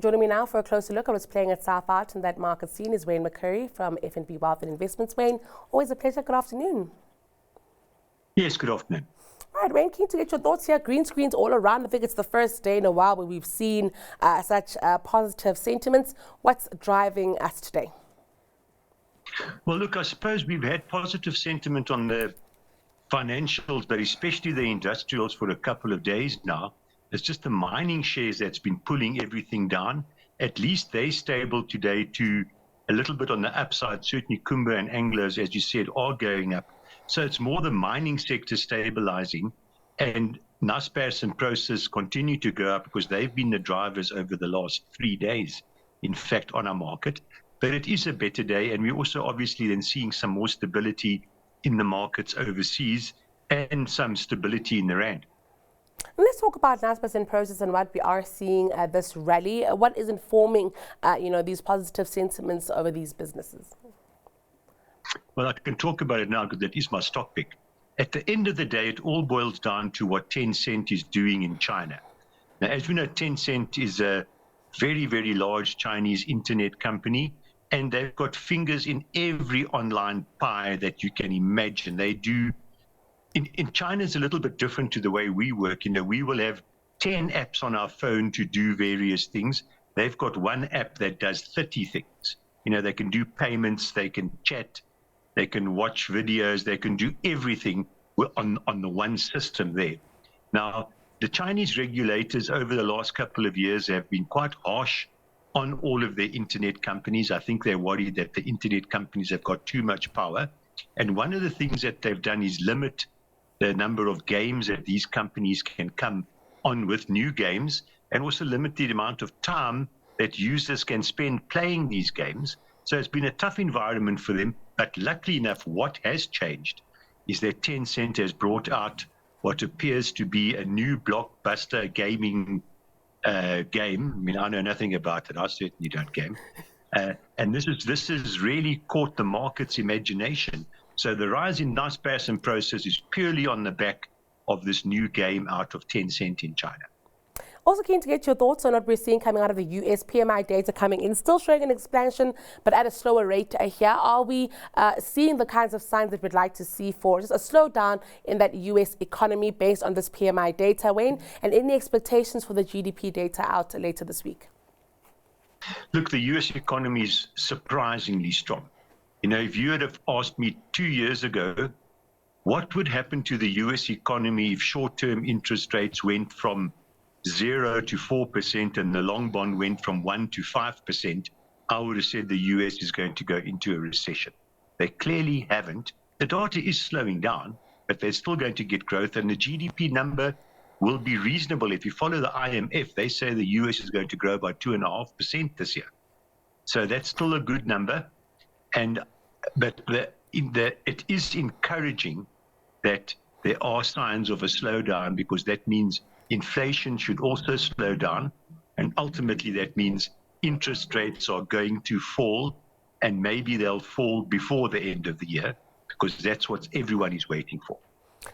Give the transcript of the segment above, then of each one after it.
Joining me now for a closer look at what's playing itself out in that market scene is McCurrie from FNB Wealth Investments. Wayne, always a pleasure. Good afternoon. Yes, good afternoon. All right, Wayne, keen to get your thoughts here. Green screens all around. I think it's the first day in a while where we've seen such positive sentiments. What's driving us today? Well, look, I suppose we've had positive sentiment on the financials, but especially the industrials for a couple of days now. It's just the mining shares that's been pulling everything down. At least they're stable today to a little bit on the upside. Certainly Kumba and Anglos, as you said, are going up. So it's more the mining sector stabilizing, and Naspers and Prosus continue to go up because they've been the drivers over the last 3 days, in fact, on our market. But it is a better day, and we're also obviously then seeing some more stability in the markets overseas and some stability in the rand. Let's talk about Naspers and Prosus and what we are seeing at this rally. What is informing, these positive sentiments over these businesses? Well, I can talk about it now because that is my stock pick. At the end of the day, it all boils down to what Tencent is doing in China. Now, as we know, Tencent is a very, very large Chinese internet company, and they've got fingers in every online pie that you can imagine. They do. In China, it's a little bit different to the way we work. We will have 10 apps on our phone to do various things. They've got one app that does 30 things. They can do payments, they can chat, they can watch videos, they can do everything on the one system there. Now, the Chinese regulators over the last couple of years have been quite harsh on all of their internet companies. I think they're worried that the internet companies have got too much power. And one of the things that they've done is limit the number of games that these companies can come on with, new games, and also limit the amount of time that users can spend playing these games. So it's been a tough environment for them. But luckily enough, what has changed is that Tencent has brought out what appears to be a new blockbuster gaming game. I mean, I know nothing about it. I certainly don't game. And this has really caught the market's imagination. So the rise in Naspers and Prosus is purely on the back of this new game out of Tencent in China. Also keen to get your thoughts on what we're seeing coming out of the US PMI data coming in, still showing an expansion, but at a slower rate here. Are we seeing the kinds of signs that we'd like to see for just a slowdown in that US economy based on this PMI data, Wayne? And any expectations for the GDP data out later this week? Look, the US economy is surprisingly strong. If you had have asked me 2 years ago, what would happen to the US economy if short-term interest rates went from 0 to 4% and the long bond went from 1 to 5%, I would have said the US is going to go into a recession. They clearly haven't. The data is slowing down, but they're still going to get growth, and the GDP number will be reasonable. If you follow the IMF, they say the US is going to grow by 2.5% this year. So that's still a good number. But it is encouraging that there are signs of a slowdown, because that means inflation should also slow down. And ultimately, that means interest rates are going to fall, and maybe they'll fall before the end of the year, because that's what everyone is waiting for.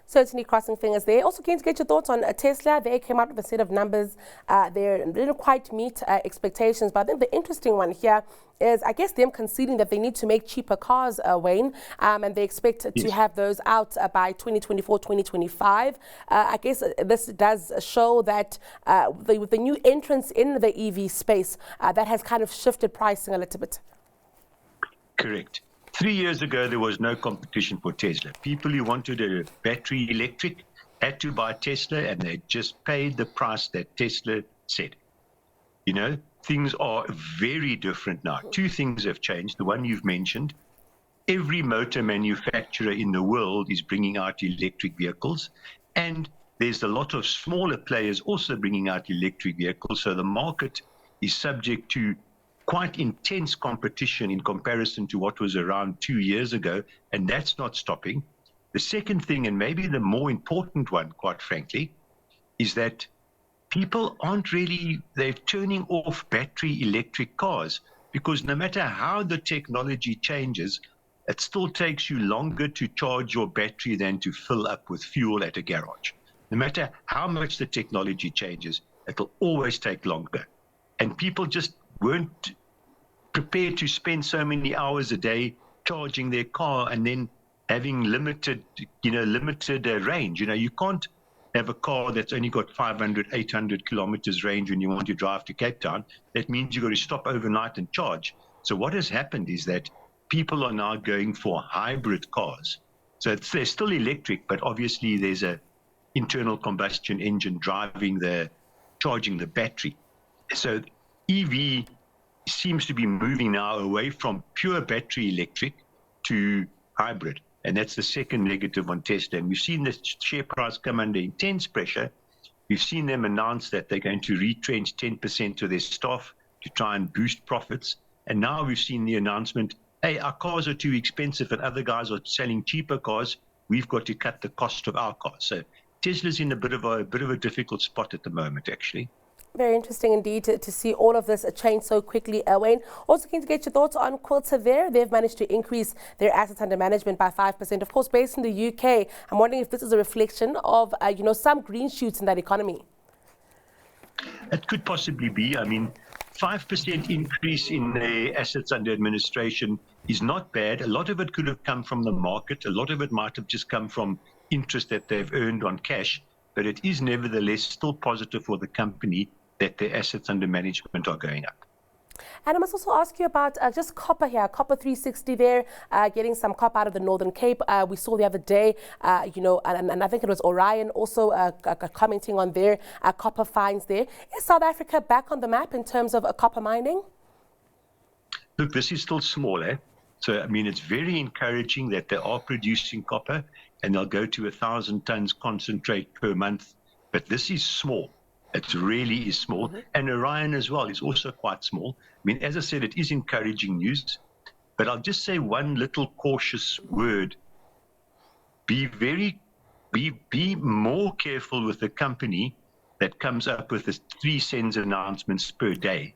Certainly crossing fingers there. Also keen to get your thoughts on Tesla. They came out with a set of numbers. They didn't quite meet expectations, but I think the interesting one here is, I guess, them conceding that they need to make cheaper cars, Wayne, and they expect to have those out by 2024, 2025. I guess this does show that with the new entrants in the EV space, that has kind of shifted pricing a little bit. Correct. 3 years ago, there was no competition for Tesla. People who wanted a battery electric had to buy Tesla, and they just paid the price that Tesla said. Things are very different now. 2 things have changed. The one you've mentioned, every motor manufacturer in the world is bringing out electric vehicles, and there's a lot of smaller players also bringing out electric vehicles. So the market is subject to quite intense competition in comparison to what was around 2 years ago, and that's not stopping. The second thing, and maybe the more important one, quite frankly, is that people they're turning off battery electric cars, because no matter how the technology changes, it still takes you longer to charge your battery than to fill up with fuel at a garage. No matter how much the technology changes, it'll always take longer. and people just weren't prepared to spend so many hours a day charging their car and then having limited range. You can't have a car that's only got 500, 800 kilometers range when you want to drive to Cape Town. That means you've got to stop overnight and charge. So what has happened is that people are now going for hybrid cars. So they're still electric, but obviously there's a internal combustion engine charging the battery. So EV seems to be moving now away from pure battery electric to hybrid. And that's the second negative on Tesla. And we've seen the share price come under intense pressure. We've seen them announce that they're going to retrench 10% of their staff to try and boost profits. And now we've seen the announcement, hey, our cars are too expensive and other guys are selling cheaper cars. We've got to cut the cost of our cars. So Tesla's in a bit of a difficult spot at the moment, actually. Very interesting indeed to see all of this change so quickly, Wayne. Also keen to get your thoughts on Quilter there. They've managed to increase their assets under management by 5%. Of course, based in the UK, I'm wondering if this is a reflection of, some green shoots in that economy. It could possibly be. I mean, 5% increase in the assets under administration is not bad. A lot of it could have come from the market. A lot of it might have just come from interest that they've earned on cash. But it is nevertheless still positive for the company that their assets under management are going up. And I must also ask you about just copper here, Copper 360 there, getting some copper out of the Northern Cape. We saw the other day, and I think it was Orion also commenting on their copper finds there. Is South Africa back on the map in terms of copper mining? Look, this is still small, eh? So, I mean, it's very encouraging that they are producing copper and they'll go to 1,000 tons concentrate per month. But this is small. It really is small. Mm-hmm. And Orion as well is also quite small. I mean, as I said, it is encouraging news. But I'll just say one little cautious word. Be more careful with the company that comes up with this 3 cents announcements per day.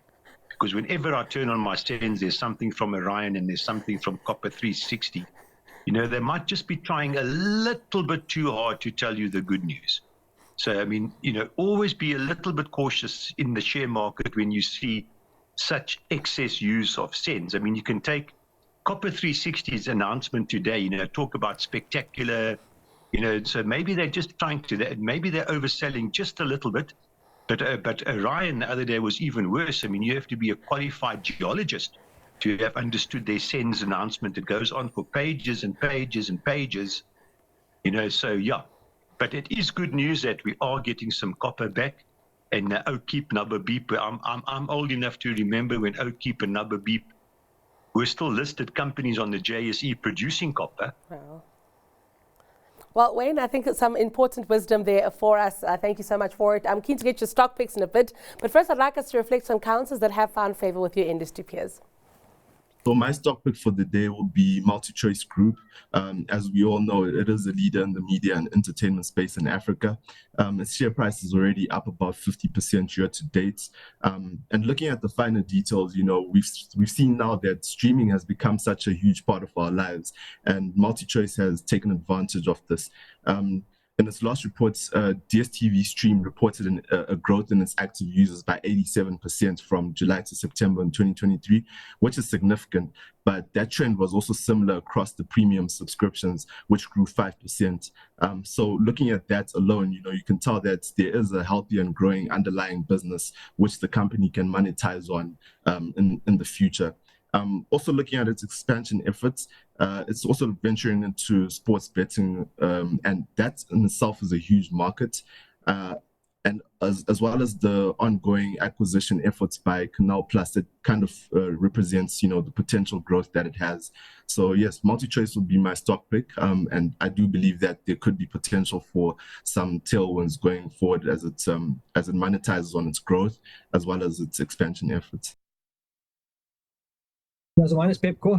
Because whenever I turn on my sends, there's something from Orion and there's something from Copper 360. They might just be trying a little bit too hard to tell you the good news. So, I mean, always be a little bit cautious in the share market when you see such excess use of sends. I mean, you can take Copper 360's announcement today, talk about spectacular, so maybe they're just trying to, maybe they're overselling just a little bit. But Orion the other day was even worse. I mean, you have to be a qualified geologist to have understood their sends announcement. It goes on for pages and pages and pages, so yeah. But it is good news that we are getting some copper back. And Oakkeep, Nubberbeep, I'm old enough to remember when Oakkeep and Nubberbeep were still listed companies on the JSE producing copper. Wow. Well, Wayne, I think it's some important wisdom there for us. Thank you so much for it. I'm keen to get your stock picks in a bit. But first, I'd like us to reflect on counters that have found favor with your industry peers. So my stock pick for the day will be MultiChoice Group. As we all know, it is a leader in the media and entertainment space in Africa. Its share price is already up about 50% year to date. And looking at the finer details, we've seen now that streaming has become such a huge part of our lives, and MultiChoice has taken advantage of this. In its last reports, DSTV Stream reported a growth in its active users by 87% from July to September in 2023, which is significant. But that trend was also similar across the premium subscriptions, which grew 5%. So looking at that alone, you can tell that there is a healthy and growing underlying business which the company can monetize on in the future. Also looking at its expansion efforts, it's also venturing into sports betting, and that in itself is a huge market. And as well as the ongoing acquisition efforts by Canal Plus, it kind of represents, the potential growth that it has. So yes, MultiChoice would be my stock pick, and I do believe that there could be potential for some tailwinds going forward as it monetizes on its growth as well as its expansion efforts. So mine is Pepco.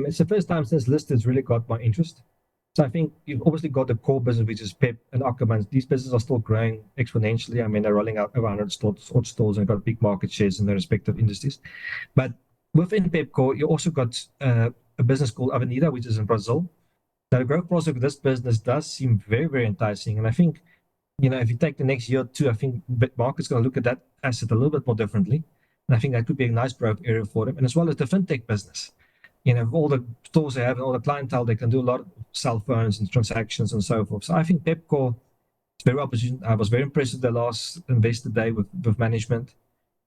It's the first time since listed it's really got my interest. So I think you've obviously got the core business, which is Pep and Ackermans. These businesses are still growing exponentially. I mean, they're rolling out over 100 stores and got big market shares in their respective industries. But within Pepco, you also got a business called Avenida, which is in Brazil. So the growth prospect of this business does seem very, very enticing. And I think, if you take the next year or two, I think the market's going to look at that asset a little bit more differently. And I think that could be a nice growth area for them. And as well as the fintech business. You know, all the stores they have and all the clientele, they can do a lot of cell phones and transactions and so forth. So I think Pepkor is very well positioned. I was very impressed with the last investor day with management.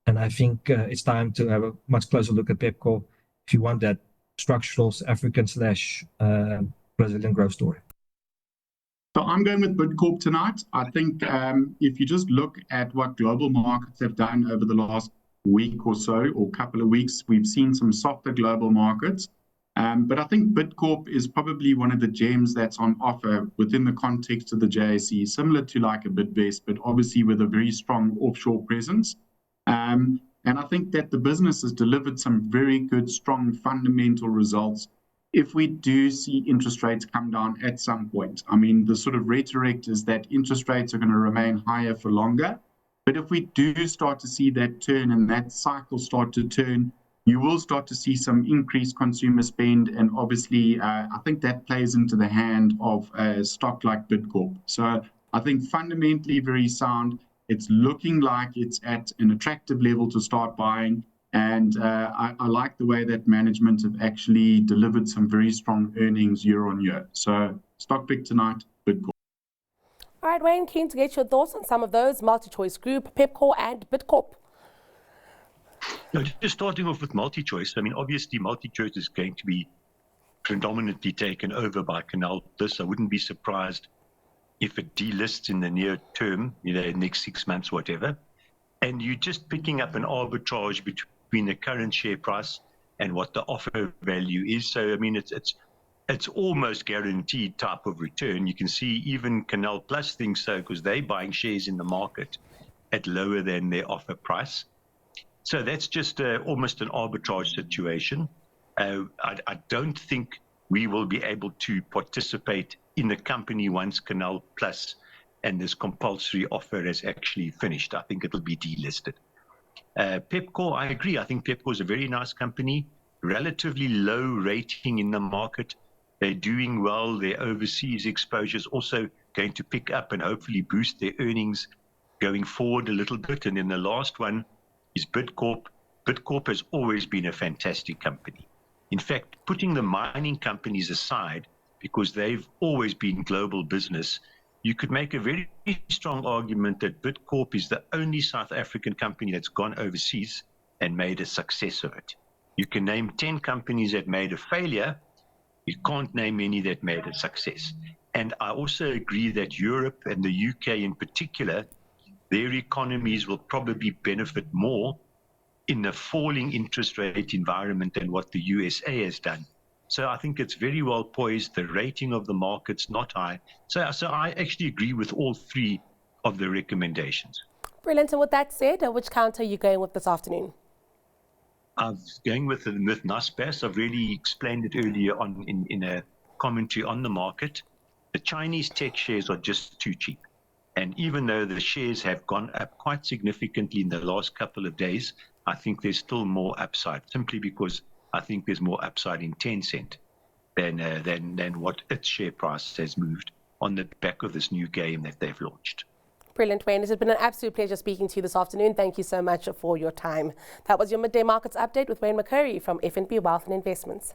And I think it's time to have a much closer look at Pepkor if you want that structural African / Brazilian growth story. So I'm going with Bidcorp tonight. I think if you just look at what global markets have done over the last week or so, or couple of weeks, we've seen some softer global markets. But I think Bidcorp is probably one of the gems that's on offer within the context of the JSE, similar to like a Bidvest, but obviously with a very strong offshore presence. And I think that the business has delivered some very good, strong fundamental results. If we do see interest rates come down at some point, I mean, the sort of rhetoric is that interest rates are going to remain higher for longer. But if we do start to see that turn and that cycle start to turn, you will start to see some increased consumer spend. And obviously, I think that plays into the hand of a stock like Bidcorp. So I think fundamentally very sound. It's looking like it's at an attractive level to start buying. And I like the way that management have actually delivered some very strong earnings year on year. So stock pick tonight, Bidcorp. All right, Wayne, keen to get your thoughts on some of those: MultiChoice Group, Pepkor and Bidcorp. No, just starting off with MultiChoice. I mean, obviously, MultiChoice is going to be predominantly taken over by Canal+. I wouldn't be surprised if it delists in the near term, next 6 months, whatever. And you're just picking up an arbitrage between the current share price and what the offer value is. So, I mean, it's almost guaranteed type of return. You can see even Canal+ thinks so because they're buying shares in the market at lower than their offer price. So that's just almost an arbitrage situation. I don't think we will be able to participate in the company once Canal+ and this compulsory offer is actually finished. I think it'll be delisted. Pepkor, I agree. I think Pepkor is a very nice company, relatively low rating in the market. They're doing well. Their overseas exposure is also going to pick up and hopefully boost their earnings going forward a little bit. And then the last one is Bidcorp. Bidcorp has always been a fantastic company. In fact, putting the mining companies aside, because they've always been global business, you could make a very strong argument that Bidcorp is the only South African company that's gone overseas and made a success of it. You can name 10 companies that made a failure. You can't name any that made a success. And I also agree that Europe and the UK in particular, their economies will probably benefit more in the falling interest rate environment than what the USA has done. So I think it's very well poised. The rating of the market's not high. So I actually agree with all three of the recommendations. Brilliant. And with that said, which counter are you going with this afternoon? I'm going with Naspers. I've really explained it earlier on in a commentary on the market. The Chinese tech shares are just too cheap. And even though the shares have gone up quite significantly in the last couple of days, I think there's still more upside, simply because I think there's more upside in Tencent than what its share price has moved on the back of this new game that they've launched. Brilliant, Wayne. It has been an absolute pleasure speaking to you this afternoon. Thank you so much for your time. That was your Midday Markets Update with Wayne McCurrie from FNB Wealth Investments.